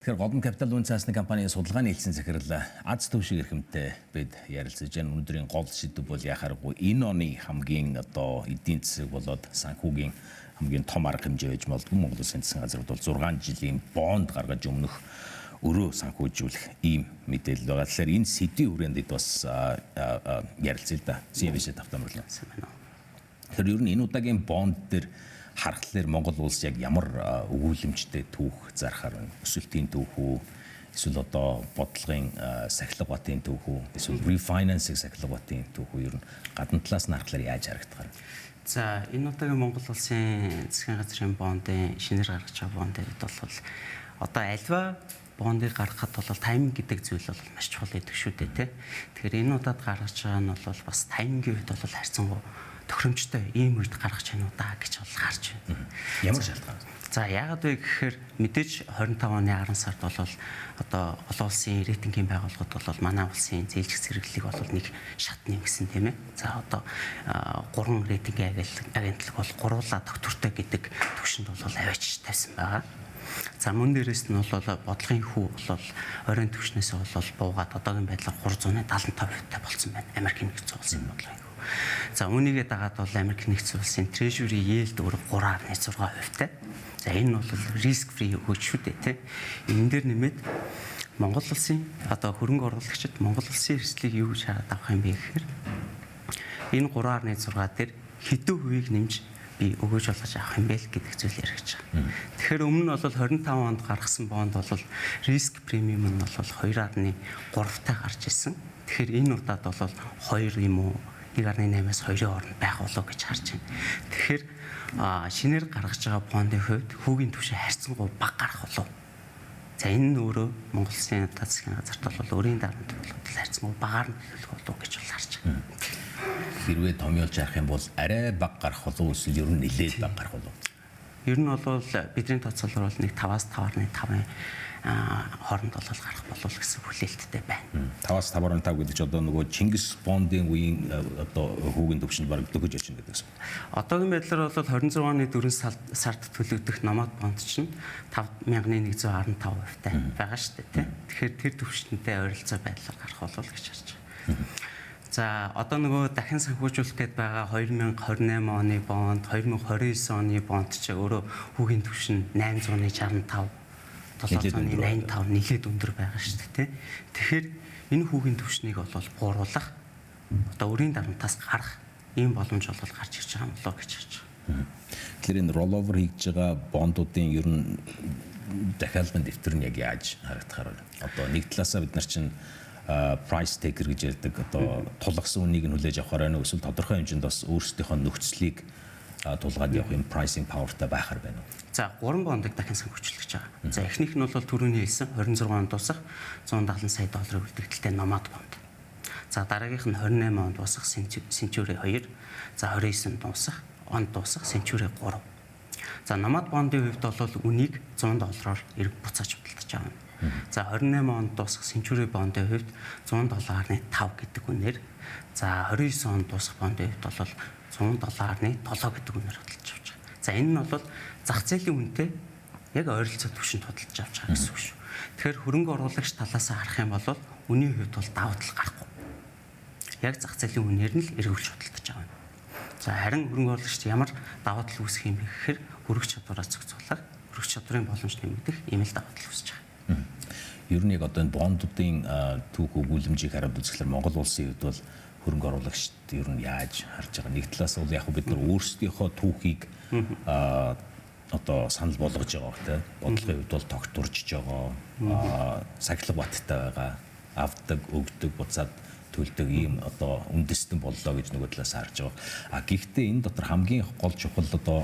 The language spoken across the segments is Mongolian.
Тэгэхээр Голдон Капитал үн цаасны компанийн судалгааны хэлсэн захирал аз төвшиг эрхэмтэй бид ярилцаж байна. Өнөөдрийн гол шийдвэр бол яхааргүй энэ оны хамгийн эдийн засаг болоод санхүүгийн хамгийн том арга хэмжээ байж болдгоо. Монгол Улсын засгийн газар бол 6 жилийн бонд гаргаж өмнөх өрөө санхүүжүүлэх ийм мэдээлэл байгаа. Тэгэхээр энэ сэдвийн хүрээнд бас ярилцъя л да. CNBC тавтамжлаа. Тэгэхээр ер нь энэ удаагийн бонд дээр харахад Монгол улс яг ямар өгүүлэмжтэй түүх зарахаар байна. Өсөлтийн түүх үү, эсвэл бодлогын сахилга батын түүх үү, эсвэл refinancing сахилга батын түүх үү, ер нь гадна талаас нь харахад яаж харагдах вэ? За энэ удаагийн Монгол улсын засгийн газрын бондын шинээр гаргаж байгаа бондыг бол одоо альва бондыг гаргахад бол тайминг гэдэг зүйл бол маш чухал гэдэг шүү дээ. Тэгэхээр энэ удаад гаргаж байгаа нь бол бас таймингийн үед бол харьцангуй тохиромжтой ийм үед гаргаж байна уу да гэж бол харж байна. Ямар шалтгаан? За яагаад вэ гэхээр мэдээж 25 оны 10 сард бол одоо олон улсын рейтингийн байгууллагууд бол манай улсын зээлжих зэрэглэлийг бол нэг шат нэмсэн тийм ээ. За одоо 3 рейтингийн агентлаг бол гуруула доктортой гэдэг түвшинд бол аваач тавьсан байгаа. За мөн дээрээс нь бол бодлогын хүү бол оройн түвшнээс бол буугаад одоогийн байдлаар 375% болсон байна. Америкийн нэгдсэн улсын бодлогын хүү. За үүнийгээ дагаад бол Америк нэгдсэн улсын Treasury yield өөр 3.6%-тай. За энэ бол risk free өгөөж шүү дээ тий. Энэ дээр нэмээд Монгол улсын одоо хөрөнгө оруулагчид Монгол улсын эрсдлийг юу гэж хараад авах юм бэ гэхээр энэ 3.6 дээр хэдэн хувийг нэмж би өгөөж болгож авах юм бэ гэдэг зүйл яригдж байгаа. Тэгэхээр өмнө нь бол 25 онд гаргасан бонд бол risk premium нь бол 2.3-тай гарч ирсэн. Тэгэхээр энэ удаад бол 2 юм уу 1.8-аас 2-ын хооронд байх болов гэж харж байна. Тэгэхээр шинээр гаргаж байгаа бондын хувьд хүүгийн түвшин харьцангуй бага гарах болов. За энэ нь өөрөө Монгол Улсын засгийн газарт бол өөрийн дарамт бол харьцангуй багаар нь хэлэх болов гэж бол харж байна. Хэрвээ томьёолж харах юм бол арай бага гарах болов эсвэл ер нь нэлээд бага гарах болов. Ер нь бол бидний тооцоолоор бол нэг 5-аас 5.5-ын хооронд бол гарах болов гэсэн хүлээлттэй байна. 5-аас 5.5 гэдэг чинь одоо нөгөө Чингис бондын үеийн одоо хүүгийн төвшөнд бараг дөгөж очно гэдэг юм. Одоогийн байдлаар бол 26 оны 4 сард төлөгдөх номад бонд чинь 5115%-тай байгаа шүү дээ. Тэгэхээр тэр төвшөнтэй ойролцоо байдлаар гарах болов гэж харж байна. За одоо нөгөө дахин санхүүжүүлэх гээд байгаа 2028 оны бонд, 2029 оны бонд ч өөрөө хүүгийн түвшин 865 785 нэлээд өндөр байгаа шүү дээ. Тэгэхээр энэ хүүгийн түвшнийг бол бууруулах одоо өрийн дарамтаас гарах ийм боломж бол гарч ирж байгаа юм болоо гэж харж байна. Тэгэхээр энэ rollover хийж байгаа бондуудын ер нь дахиалгын дэвтэр нь яг яаж харагдахаар байна? Одоо нэг талаасаа бид нар чинь price taker гэж ярьдаг одоо тулгсан үнийг нь хүлээж авахаар байна уу эсвэл тодорхой хэмжээнд бас өөрсдийнхөө нөхцөлийг тулгаад явах юм pricing powerтай байхаар байна уу? За 3 бондыг дахин санхүүжүүлж байгаа. За эхнийх нь бол түрүүний хэлсэн 26 онд дуусах 170 сая долларын үлдэгдэлтэй номад бонд. За дараагийнх нь 28 онд дуусах Century 2, за 29 онд дуусах Century 3. За номад бондын хувьд бол үнийг 100 доллараар эрг буцааж худалдаж байгаа. За 28 онд дуусах Century бондын хувьд 107.5 гэдэг үнээр, за 29 онд дуусах бондын хувьд бол 107.7 гэдэг үнээр худалдаж авч байгаа. За энэ нь бол зах зээлийн үнэтэй яг ойролцоо түвшинд худалдаж авч байгаа гэсэн үг шүү. Тэгэхээр хөрөнгө оруулагч талаас нь харах юм бол үнийн хувьд бол давуу тал гарахгүй. Яг зах зээлийн үнээр нь л эргүүлж худалдаж байгаа. За харин хөрөнгө оруулагчид ямар давуу тал үүсгэх юм бэ гэхээр хүрэх чадвараа зохицуулах, хүрэх чадрын боломж нэмэгдэх ийм л давуу тал үүсэж байгаа. Ер нь яг одоо энэ бондуудын түүх өгүүлэмжийг хараад үзэхлээр Монгол улсын хувьд бол хөрөнгө оруулагчид ер нь яаж харж байгаа? Нэг талаас бол яг бид нар өөрсдийнхөө түүхийг одоо санал болгож байгаа тийм бодлогын хувьд бол тогтворж байгаа сахилга баттай байгаа авдаг өгдөг буцаад төлдөг ийм одоо үндэстэн боллоо гэж нөгөө талаас харж байгаа. Гэхдээ энэ дотор хамгийн гол чухал одоо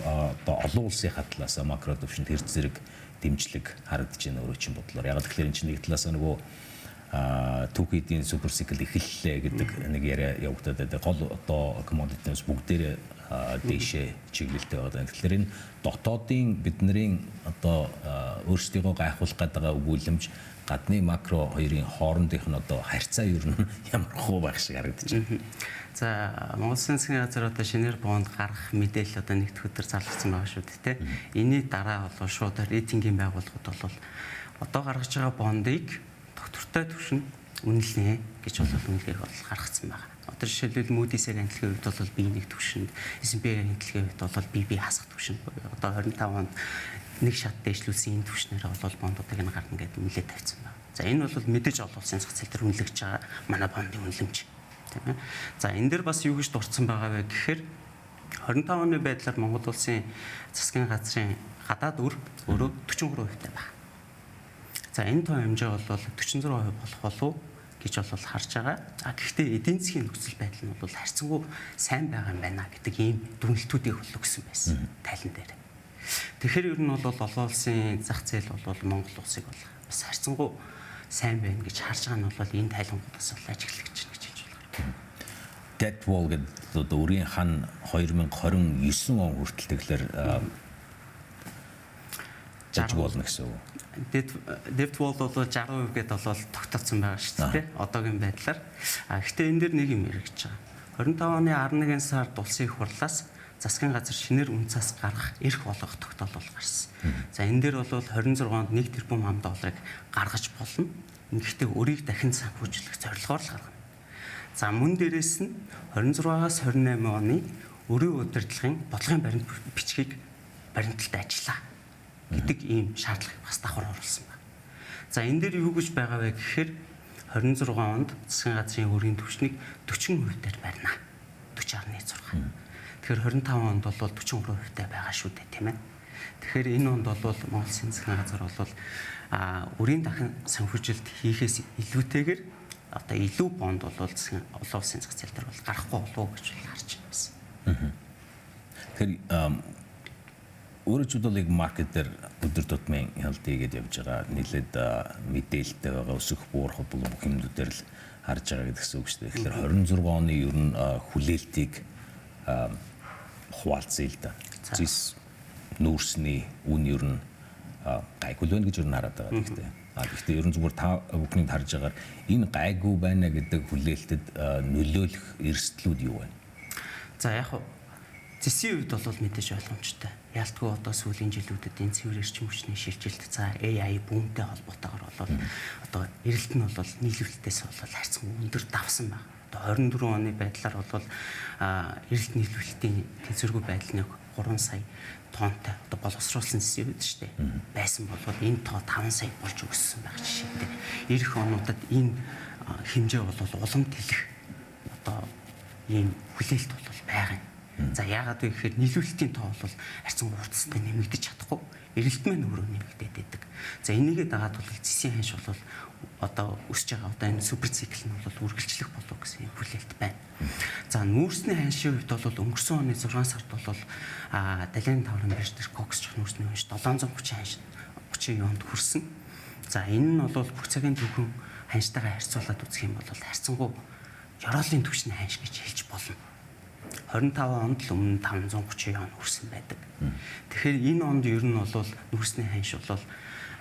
олон улсынхаа талаас макро төвшөнд тэр зэрэг дэмжлэг харагдаж байна өөрөө чинь бодлоор. Яг тэгэхээр энэ чинь нэг талаас нөгөө түүхийдийн супер цикл эхэллээ гэдэг нэг яриа явагдаад байдаг. Гол одоо commodity-с бүгдээрээ дээшээ чиглэлтэй байгаа. Тэгэхээр энэ дотоодын бидний одоо өөрсдийгөө гайхуулах гэдэг өгүүлэмж гадны макро хоёрын хоорондынх нь одоо харьцаа ер нь ямар хөө байх шиг харагдаж байна. За Монгол Улсын засгийн газар одоо шинээр бонд гаргах мэдээлэл одоо нэгд өдөр зарлагдсан байгаа шүү дээ. Энийн дараа бол шууд рейтингийн байгууллагууд бол одоо гаргаж байгаа бондыг доктортой түвшинд үнэлнэ гэж бол үнэлгээг бол гаргацсан байна. Одоо жишээлбэл Moody's-ийн хяналтын хувьд бол B1 түвшинд, S&P-ийн хяналтын хувьд бол BB хасах түвшинд одоо 25 онд нэг шат дэвшлүүлсэн энэ түвшнээр бол бондуудыг нь гарна гэдэг нэлээд тавьсан байна. За энэ бол мэдээж олон улсын зах зээл дээр үнэлэгдэж байгаа манай бондын үнэлэмж. Тийм ээ. За энэ дээр бас юу гэж дурдсан байгаа вэ гэхээр 25 оны байдлаар Монгол улсын засгийн газрын гадаад үр өөрөө 43% байна. За энэ тоо хэмжээ бол 46% болох болов гэж бол харж байгаа. За гэхдээ эдийн засгийн нөхцөл байдал нь бол харьцангуй сайн байгаа юм байна гэдэг ийм дүгнэлтүүдийг бол өгсөн байсан тайлан дээр. Тэгэхээр ер нь бол олон улсын зах зээл бол Монгол улсыг бол бас харьцангуй сайн байна гэж харж байгаа нь бол энэ тайлангуудаас бол ажиглаж байна гэж хэлж байна. Debt wall гэдэг өөрийн хан 2029 он хүртэл тэгэхээр жиж болно гэсэн үг. Debt wall бол 60% гэдэг бол тогтооцсон байгаа шүү дээ. Одоогийн байдлаар. Гэхдээ энэ дэр нэг юм яригдж байгаа. 25 оны 11 сард улсын их хурлаас засгийн газар шинээр үнцас гаргах эрх болгох тогтоолол гарсан. За энэ дээр бол 26 онд 1 тэрбум ам долларыг гаргаж болно. Гэхдээ өрийг дахин санхүүжүүлэх зорилгоор л гаргана. За мөн дээрээс нь 26-аас 28 оны өрийн удирдлагын бодлогын баримт бичгийг баримталд ажиллаа гэдэг ийм шаардлагыг бас давхар оруулсан байна. За энэ дээр юу гэж байгаа вэ гэхээр 26 онд засгийн газрын өрийн түвшнийг 40% дээр барина. 40.6. Тэгэхээр 25 онд бол 43% таа байгаа шүү дээ, тийм ээ. Тэгэхээр энэ онд бол Монгол Улсын засгийн газар бол өрийн дахин санхүүжилт хийхээс илүүтэйгээр одоо илүү бонд бол олон улсын зах зээл дээр бол гарахгүй болов уу гэж харж байна. Тэгэхээр өөрөөр хэлбэл маркет дээр өдөр тутмын хяналтыг гээд явж байгаа нэлээд мэдээлэлтэй байгаа өсөх буурах бол бүх юмнуудаар л харж байгаа гэсэн үг шүү дээ. Тэгэхээр 26 оны ер нь хүлээлтийг хуваалцъя л да. Зис нүүрсний үн ер нь гайгүй байна гэж ер нь хараад байгаа гэхдээ. Гэхдээ ер нь зүгээр та бүхний харж байгаагаар энэ гайгүй байна гэдэг хүлээлтэд нөлөөлөх эрсдлүүд юу вэ? За яг хөө зэсийн үед бол мэдээж ойлгомжтой. Ялтгүй одоо сүүлийн жилүүдэд энэ цэвэр эрчим хүчний шилжилт за AI бүүнтэй холбоотойгоор бол одоо эрэлт нь бол нийлүүлэлтээс бол харьцан өндөр давсан байна. Одоо 24 оны байдлаар бол эрэлт нийлүүлэлтийн тэнцвэргүй байдал нь 3 сая тоннтой одоо боловсруулсан зэсийн үед шүү дээ. Байсан бол энэ тоо 5 сая болж өссөн байх жишээтэй. Ирэх онуудад энэ хэмжээ бол улам тэлэх одоо ийм хүлээлт бол байгаа юм. За яагаад вэ гэхээр нийлүүлэлтийн тоо бол харьцан уртастай нэмэгдэж чадахгүй. Эрэлт маань өөрөө нэмэгдээд байдаг. За энийгээ дагаад бол зэсийн ханш бол одоо өсөж байгаа одоо энэ супер цикл нь бол үргэлжлэх болов гэсэн юм хүлээлт байна. За нүүрсний ханшийн хувьд бол өнгөрсөн оны 6 сард бол Далайн таврын бирж дээр кокс жох нүүрсний ханш 730 юанд хүрсэн. За энэ нь бол бүх цагийн төвхөн ханштайгаа харьцуулаад үзэх юм бол харьцангуй ёроолын түвшний ханш гэж хэлж болно. 25 онд л өмнө 530 юан хүрсэн байдаг. Тэгэхээр энэ онд ер нь бол нүүрсний ханш бол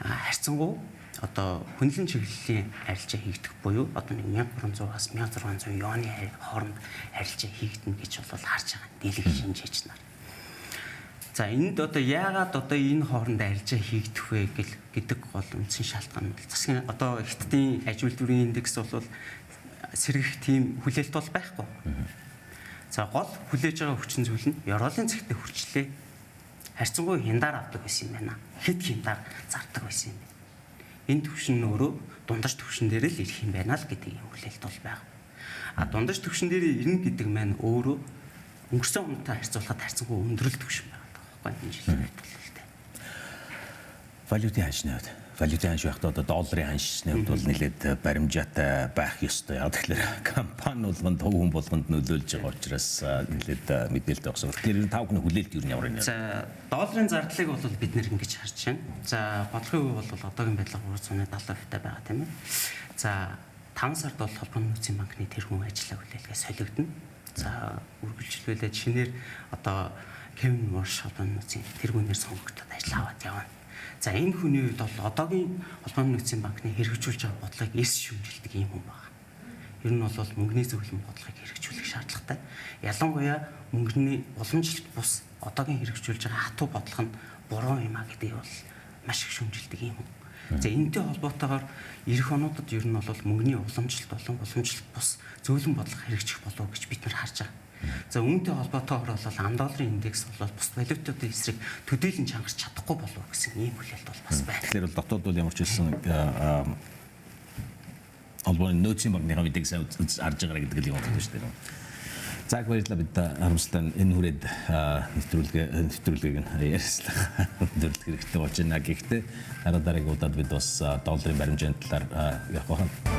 харьцангуй одоо хүнлэн чиглэлийн арилжаа хийгдэх буюу одоо 1300-аас 1600 юаны хооронд арилжаа хийгдэнэ гэж бол харж байгаа. Дийлэнх шинжээч нар. За энд одоо яагаад одоо энэ хооронд арилжаа хийгдэх вэ гэдэг гол үндсэн шалтгаан нь засгийн одоо хятадын аж үйлдвэрийн индекс бол сэргэх тийм хүлээлт бол байхгүй. За гол хүлээж байгаа хүчин зүйл нь ёроолын цэгтээ хүрчлээ. Харьцангуй хяндар авдаг байсан юм байна. Хэд хяндар зардаг байсан юм бэ? Энэ түвшин нь өөрөө дундаж түвшин дээр л ирэх юм байна л гэдэг юм хүлээлт бол байгаа. Дундаж түвшин дээр ирнэ гэдэг маань өөрөө өнгөрсөн онтой харьцуулахад харьцангуй өндрөл түвшин байгаа байхгүй энэ жилийн байдал л дээ. Валютын ханшны хувьд валютын ханш байхдаа одоо долларын ханшны хувьд бол нэлээд баримжаатай байх ёстой. Яг тэгэхээр компани болгонд төв хүн болгонд нөлөөлж байгаа учраас нэлээд мэдээлэлтэй багсан. Тэгэхээр тав хүний хүлээлт юу ямар юм? За долларын зардлыг бол бид нэр ингэж харж байна. За бодлогын үе бол одоогийн байдлаар 3.70% таа байгаа тийм ээ. За 5 сард бол холбооны нөөцийн банкны тэргуун ажлаа хүлээлгээ солигдно. За үргэлжлүүлээд шинээр одоо Кевин Марш холбооны нөөцийн тэргүүнээр сонгогдоод ажил аваад явна. За энэ хүний үед бол одоогийн холбооны нөөцийн банкны хэрэгжүүлж байгаа бодлогыг эрс шүүмжилдэг юм хүн байна. Ер нь бол мөнгөний зөвлөм бодлогыг хэрэгжүүлэх шаардлагатай. Ялангуяа мөнгөний уламжлалт бус одоогийн хэрэгжүүлж байгаа хатуу бодлого нь буруу юм а гэдгийг бол маш их шүүмжилдэг юм хүн. За энэтэй холбоотойгоор эх онуудад ер нь бол мөнгөний уламжлалт болон уламжлалт бус зөөлөн бодлого хэрэгжих болов гэж бид нар харж байгаа. За үүнтэй холбоотойгоор бол ам долларын индекс бол бус валютуудын эсрэг төдийлөн чангарч чадахгүй болов гэсэн ийм хүлээлт бол бас байна. Тэгэхээр бол дотоод бол ямар ч хэлсэн албаны нөөцийн банкныхаа мэдээг сайн харж байгаа гэдэг л юм байна шүү дээ. За их баярлалаа бид харамсалтай энэ хүрээд нэвтрүүлгийг ярьслаа. Нэвтрүүлэг хэрэгтэй болж байна. Гэхдээ дараа дараагийн удаад бид бас долларын баримжааны талаар ярих байна.